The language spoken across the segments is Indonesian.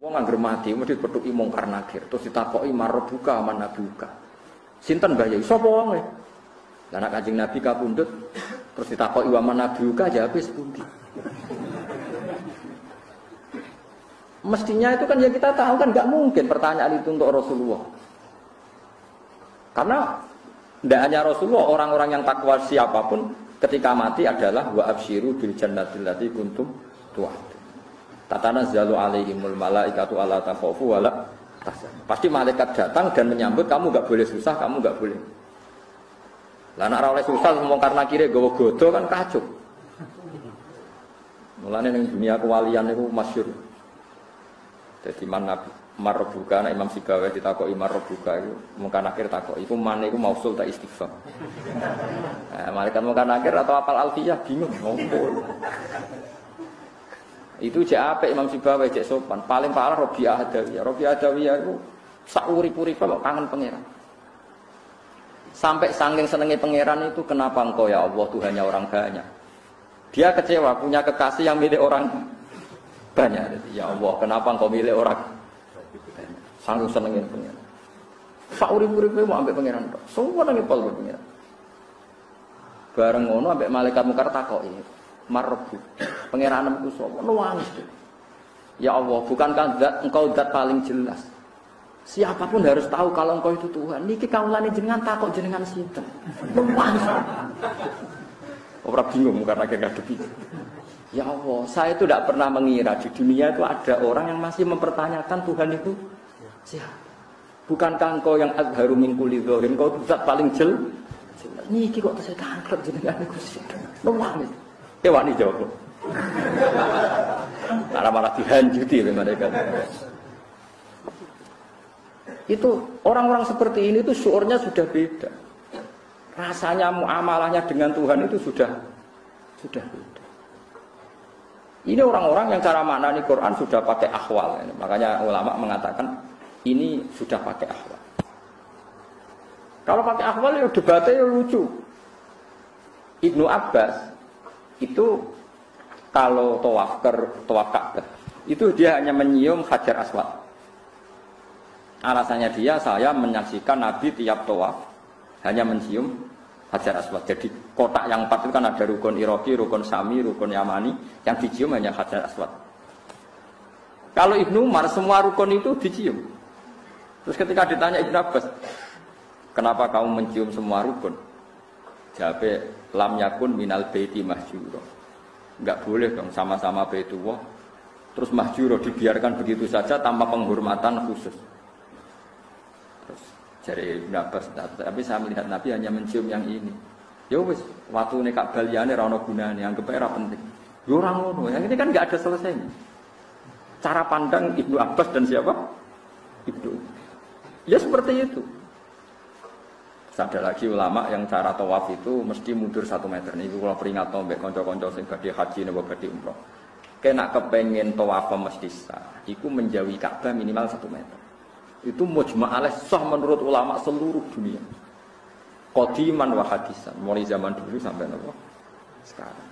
Wong angger mati mesti petuki mungkar nakir, terus ditakoki marbuka manabuka. Sinten Mbah Yai? Sapa wong e? Lah nek Kanjeng Nabi kapundhut terus ditakoki wa manabuka jawabe sepundi. Mestinya itu kan ya kita tahu kan enggak mungkin pertanyaan itu untuk Rasulullah. Karena tidak hanya Rasulullah, orang-orang yang takwa siapapun ketika mati adalah wa absyiru bil jannatil lati kuntum tu'adun. Tatanazzalu alaihimul malaikatu alla takhafu wa la tahzanu. Pasti malaikat datang dan menyambut, kamu enggak boleh susah, kamu enggak boleh. Lah nek ora oleh susah ngomong karena kire gawa godo kan kacau. Mulane ning dunia kewalian niku masyhur. Dadi marbuka nek Imam Sibawi ditakoki marbuka iku mungkin akhir takoki iku man iku mausul ta istighfar. Malaikat mungkin akhir atau apal alfiyah bingung ngopo. Itu jek apik Imam Sibawi jek sopan. Paling parah Rabi'ah Adawiyah. Rabi'ah Adawiyah itu sak urip-uripe kok kangen pangeran. Sampai saking senenge pangeran itu kenapa engkau ya Allah Tuhannya orang banyak. Dia kecewa punya kekasih yang milik orang banyak. Ya Allah, kenapa engkau milik orang banyak? Saking senenge pangeran. Sak urip-uripe mau ambek pangeran tok. Semua nang pol pangeran. Bareng ngono ambek malaikat mungkar takoki. Marbu, pangeran itu sapa? Nangis. Ya Allah, bukankah zat engkau zat paling jelas? Siapapun harus tahu kalau engkau itu Tuhan. Niki kawulane jenengan takok jenengan sinten? Nangis. Ora bingung karena ngadepi. Ya Allah, saya itu tidak pernah mengira di dunia itu ada orang yang masih mempertanyakan Tuhan itu siapa? Bukankah engkau yang azharu min kulli dzahir? Engkau zat paling jelas. Niki kok saya tangkrep jenengan niku sinten? Nangis. Wani jawab. Karena malah dihanjuti oleh mereka. Itu orang-orang seperti ini itu syuurnya sudah beda. Rasanya muamalahnya dengan Tuhan itu sudah beda. Ini orang-orang yang cara maknani Quran sudah pakai ahwal. Makanya ulama mengatakan ini sudah pakai ahwal. Kalau pakai ahwal ya debatnya lucu. Ibnu Abbas itu kalau tawaf Ka'bah itu dia hanya menyium Hajar Aswad. Alasannya saya menyaksikan Nabi tiap tawaf hanya mencium Hajar Aswad. Jadi kotak yang 4 itu kan ada rukun Iraqi, rukun Syami, rukun Yamani, yang dicium hanya Hajar Aswad. Kalau Ibnu Umar semua rukun itu dicium. Terus ketika ditanya Ibnu Abbas, kenapa kamu mencium semua rukun? Jawabnya, lam yakun minal baiti mahjuro. Enggak boleh dong sama-sama baitullah terus mahjuro dibiarkan begitu saja tanpa penghormatan khusus. Terus dari Ibnu Abbas, tapi saya melihat Nabi hanya mencium yang ini. Ya wis, waktu nek Ka'bah liyane ora ono gunane, anggap ae ora penting. Yo ora ngono, yang ini kan enggak ada selesainya. Cara pandang Ibnu Abbas dan siapa? Ibnu. Ya seperti itu. Ada lagi ulama yang cara tawaf itu mesti mundur 1 meter. Ini kalau peringat mbek kanca-kanca sing badhe haji napa badhe umroh. Kena kepengen tawaf mesti sah. Iku menjauhi Ka'bah minimal 1 meter. Itu mujma' alaih sah menurut ulama seluruh dunia. Qadiman wa hadisan, mulai zaman dulu sampai napa sekarang.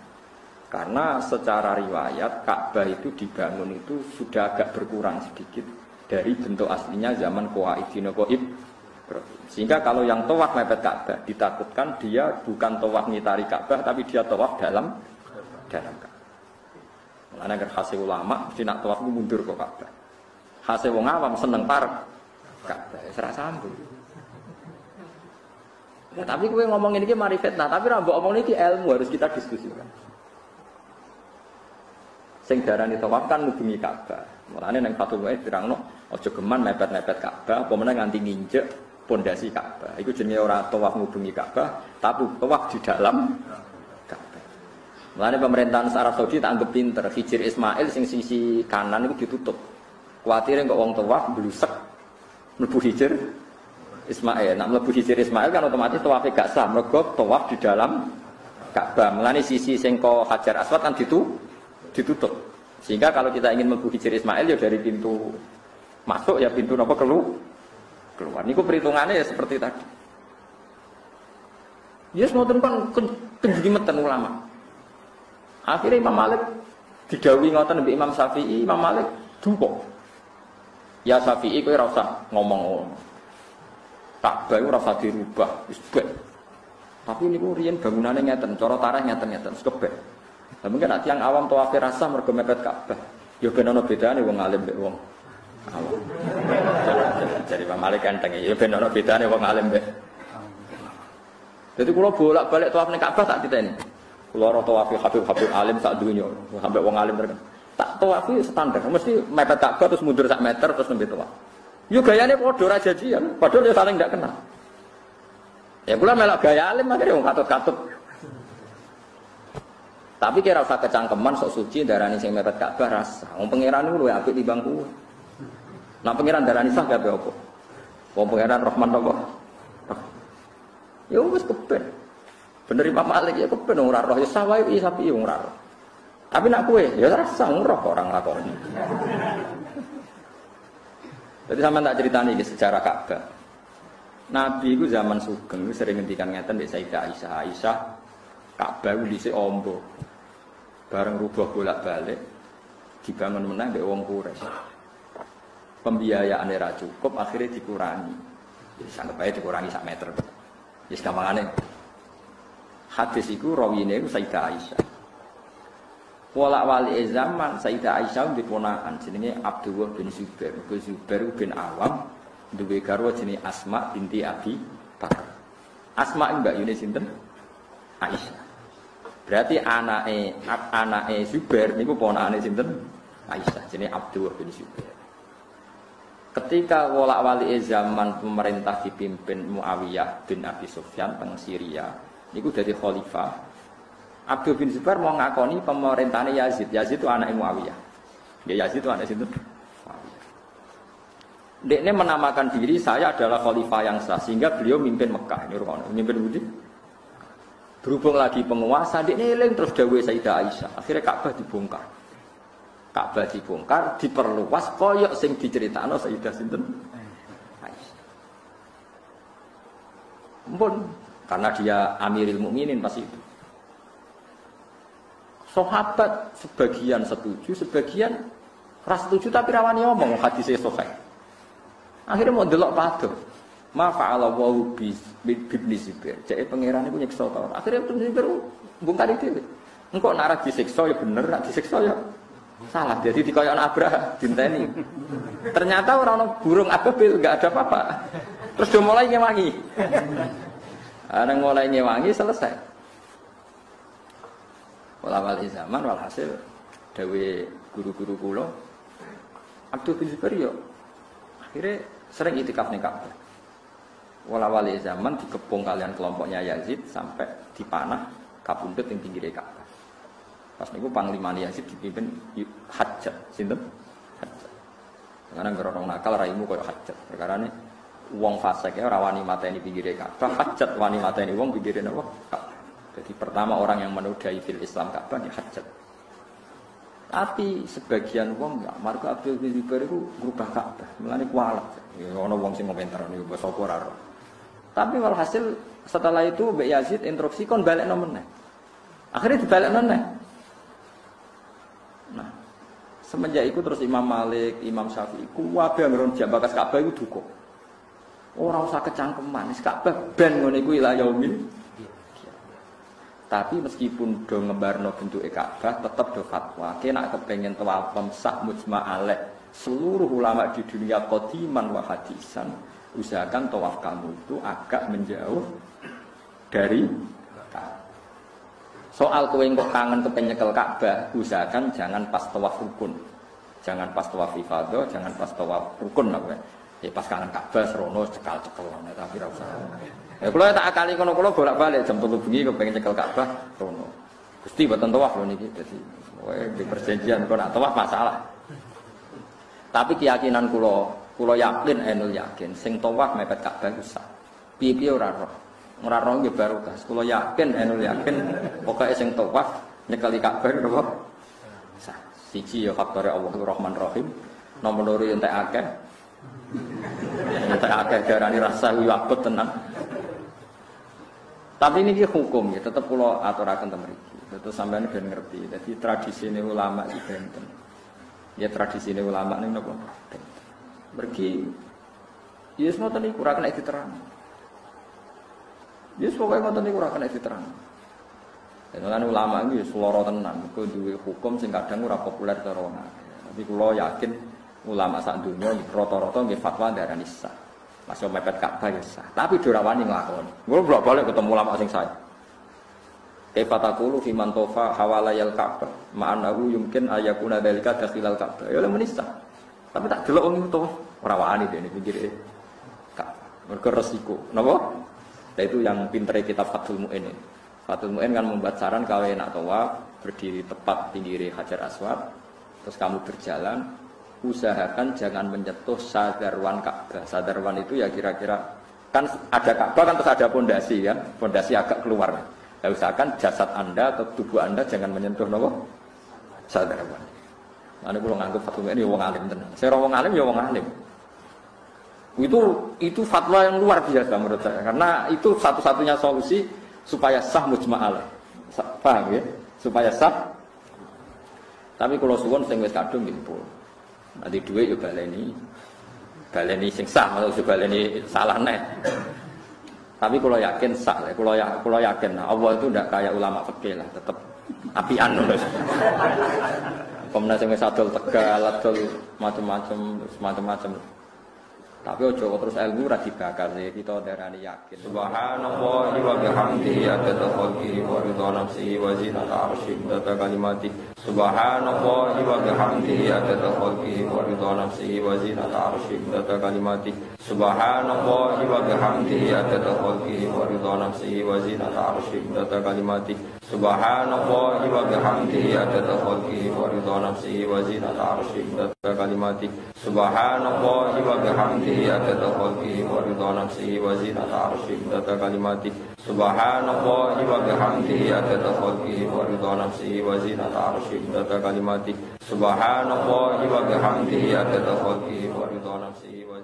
Karena secara riwayat Ka'bah itu dibangun itu sudah agak berkurang sedikit dari bentuk aslinya zaman Qawaidin Qaib. Sehingga kalau yang tawaf mepet Ka'bah ditakutkan dia bukan tawaf ngitari Ka'bah tapi dia tawaf dalam Ka'bah. Mulane agar hasil ulama mesti nak tawaf mundur ke Ka'bah. Hasil wong awam seneng parek Ka'bah, ora sambung. Ya, tapi kowe ngomong ini ki mari fitnah, tapi ra mbok omong iki ilmu harus kita diskusikan. Sing darani tawaf kan ngubungi Ka'bah. Mulane nang Fathul Mu'in dirangno aja geman mepet-mepet Ka'bah, apa meneh nganti nginjek pondasi Ka'bah. Iku jenenge ora tawaf ngubungi Ka'bah, tapi tawaf di dalam Ka'bah. Mulane pemerintahan Arab Saudi tak anggap pinter. Hijir Ismail sing sisi kanan itu ditutup. Kuatire kok wong tawaf blusek mlebu Hijir Ismail. Nek mlebu Hijir Ismail kan otomatis tawafe gak sah, mergo tawaf di dalam Ka'bah. Mulane sisi sing ko Hajar Aswad kan ditutup. Sehingga kalau kita ingin mlebu Hijir Ismail ya dari pintu masuk ya pintu napa keluar. Niku perhitungannya ya seperti tadi. Yes, ngoten kan kenjimeten ulama. Akhirnya Imam Malik didhawuhi ngoten mbek Imam Syafi'i, Imam Malik dumpuk. Ya Syafi'i kowe ora usah ngomong ngono. Ka'bah ora usah dirubah, wis bek. Tapi niku riyen bangunane ngeten, cara tarikh ngeten-ngeten wis kebek. Lah mungkin nek tiyang awam tawaf rasa mergo mepet Ka'bah. Ya ben ana bedane wong alim mbek wong awam. Jadi Pak Malik kanteng ya ben ana bedane wong alim mbek. Jadi kula bolak-balik tawaf ning Ka'bah tak titeni. Kula ora tawaf Habib alim sak donya, sampai wong alim terken. Tak tawaf standar, mesti mepet Ka'bah terus mundur sak meter terus nembe tawaf. Yo gayane padha ra jajian, padahal yo saling ndak kenal. Ya kula melok gaya alim akhire wong katut-katut. Tapi kira usah kecangkeman sok suci darani sing mepet Ka'bah rasa. Wong pangeran niku luwih apik timbang kuwi. Nah pangeran darani sah gak apa? Wong pangeran Rahman apa? Ya wis keben. Bener Imam Malik ya keben ora roh ya sawae iki sapi ora roh. Tapi nak kowe ya rasa roh kok orang lakoni. Jadi sampean tak ceritani iki sejarah Ka'bah. Nabi itu zaman sugeng sering ngendikan ngeten mbek Sayyidah Aisyah. Aisyah Ka'bah ku dhisik ombo. Bareng rubah bolak-balik dibangun meneh mbek wong Quraisy. Pembiayaane ra cukup akhirnya dikurangi. Wis anggap ae dikurangi sak meter. Wis gampangane. Hadis iku rawine iku Sayyidah Aisyah. Wala-wali zaman Sayyidah Aisyah diponakan jenenge Abdullah bin Zubair. Zubair bin Awam duwe garwa jenenge Asma binti Abi Bakar. Asma mbak Yuni sinten? Aisyah. Berarti anake Zubair niku ponakane sinten? Aisyah jenenge Abdullah bin Zubair. Ketika wala-wali zaman pemerintah dipimpin Muawiyah bin Abi Sufyan teng Syria, niku dadi khalifah. Abdul bin Zubair mau ngakoni pemerintahane Yazid. Yazid itu anak Muawiyah. Ya Yazid itu anak sinten? Muawiyah. Dekne menamakan diri saya adalah khalifah yang sah sehingga beliau mimpin Mekah. Ini rukono, mimpin Budi. Berhubung lagi penguasa, dekne eling terus dawuhe Sayyidah Aisyah. Akhirnya Ka'bah dibongkar. Ka'bah dibongkar, diperluas koyok sing diceritakno Sayyidah sinten? Aisyah. Ampun, karena dia Amirul Mukminin pas itu. Sahabat sebagian setuju, sebagian ras setuju tapi rawani ngomong hadise sahih. Akhirnya mau delok padha. Ma fa'ala wa bi ibn Zubair. Jake pangeran iku nyiksa ta. Akhirnya Ibnu Zubair bongkar dhewe. Engko nek ora disiksa ya bener, nek disiksa ya salah. Jadi dikoyokno Abraha dinteni. Ternyata ora ono burung ababil, enggak ada apa-apa. Terus dia mulai ngewangi. Ana mulai ngewangi selesai. Wala-wali zaman walhasil dawe guru-guru kula Abdul bin Zubair yo akhirnya sering itikaf ning Ka'bah. Wala-wali zaman dikepung kalian kelompoknya Yazid sampai dipanah kapundhut ing pinggire Ka'bah. Pas niku panglima Yazid dipimpin Hajjaj, sinten? Hajjaj. Karena ngerong nakal raimu koyo Hajjaj. Perkarane wong fasik ya ora wani mateni pinggire Ka'bah, Hajjaj wani mateni wong pinggire napa? Ka'bah. Jadi pertama orang yang menodai fil Islam Ka'bah ya Hajjaj. Tapi sebagian wong enggak, margo Abdul bin Zubair iku ngrubah Ka'bah. Mulane kualat. Ya ono wong sing komentar niku basa ora ora. Tapi walhasil setelah itu Mbak Yazid instruksi kon balekno meneh. Akhirnya dibalekno meneh. Nah, semenjak itu terus Imam Malik, Imam Syafi'i kuwabe ngron jambakas Ka'bah iku duka. Ora usah kecangkeman, Ka'bah ben ngene iku ila yaumil. Tapi meskipun do ngembarno bentuke Ka'bah tetap do fatwa. Nek kepengin tawaf sak mujma' alaih seluruh ulama di dunia qadiman wa hadisan usahakan tawaf kamu itu agak menjauh dari Ka'bah. Soal kowe kok kangen kepen nyekel Ka'bah, usahakan jangan pas tawaf rukun. Jangan pas tawaf ifadah, jangan pas tawaf rukun apa. Ya pas kangen Ka'bah serono cekal-cekel tapi ora usah. Ya kula tak akali kono kula bolak-balik jam 3 bengi kepengin nyekel Ka'bah rono. Gusti mboten tawaf lho niki dadi di perjanjian kok nak tawaf masalah. Tapi keyakinan kula yakin enul yakin sing tawaf mepet Ka'bah ku sah. Piye-piye ora roh. Ora roh nggih barokah. Kula yakin enul yakin pokoke sing tawaf nyekeli Ka'bah napa sah. Siji ya faktore Allahur Rahman Rahim. Nomor loro entek akeh. Entek akeh darani rasa yo abot tenan. Tapi ini hukum ya, tetap kula aturaken teng mriki. Terus sampean ben ngerti. Jadi tradisine ulama iki benten. Ya tradisine ulama niku napa? Benten. Pergi, yes ngoten niku ora kena diterang. Yes pokoke ngoten niku ora kena diterang. Kan ulama iki seloro tenan, kok duwe hukum sing kadang ora populer karo wong. Tapi kula yakin ulama sak donya rata-rata nggih fatwa darani sah. Masih mepet Ka'bah ya sah. Tapi ora wani nglakoni. Kula bolak-balik ketemu ulama sing sae. Kaifataqulu fi man tofa hawalayal Ka'bah ma'anahu yumkin ayakuna dzalika dakhilal Ka'bah. Ya menisa. Tapi tak delok wong itu ora wani dene pikire Ka'bah. Mergo resiko. Napa? Nah, itu yang pintere kitab Fathul Mu'in. Fathul Mu'in kan membuat saran kalau nak tawaf berdiri tepat pinggir Hajar Aswad, terus kamu berjalan, usahakan jangan menyentuh sadarwan Ka'bah. Sadarwan itu ya kira-kira kan ada Ka'bah kan terus ada pondasi kan, pondasi agak keluar. Ya, usahakan jasad Anda atau tubuh Anda jangan menyentuh nopo sadarwan. Ane kula nganggep Fathul Mu'in ya wong alim tenan. Saya wong alim ya wong alim. Itu fatwa yang luar biasa menurut saya karena itu satu-satunya solusi supaya sah mujma'al. Paham ya? Supaya sah. Tapi kalau suwun sing wis kadung nggih pun. Nanti dhuwit yo baleni. Baleni sing sah maksud baleni salah neh. Tapi kalau yakin sah, kalau yakin Allah itu tidak kayak ulama fikih lah, tetap apian lho. Komnas sing wis adol Tegal, adol macam-macam. Tapi ojo terus ilmu ra dibakar ya kita darani yakin. Subhanallah wa bihamdihi adada khalqihi wa ridha nafsihi wa zinata arsyihi wa kalimati. Subhanallah wa bihamdihi adada khalqihi wa ridha nafsihi wa zinata arsyihi wa kalimati. Subhanallah wa bihamdihi adada khalqihi wa ridha nafsihi wa zinata arsyihi wa kalimati. Subhanallah wa bihamdihi adada khalqihi wa ridha nafsihi wa zinata arsyihi wa kalimati. Subhanallah wa bihamdihi adada khalqihi wa ridha nafsihi wa zinata arsyihi wa kalimati. Subhanallah wa bihamdihi adada khalqihi wa ridha nafsihi wa zinata arsyihi wa kalimati. Subhanallah wa bihamdihi adada khalqihi wa ridha nafsihi wa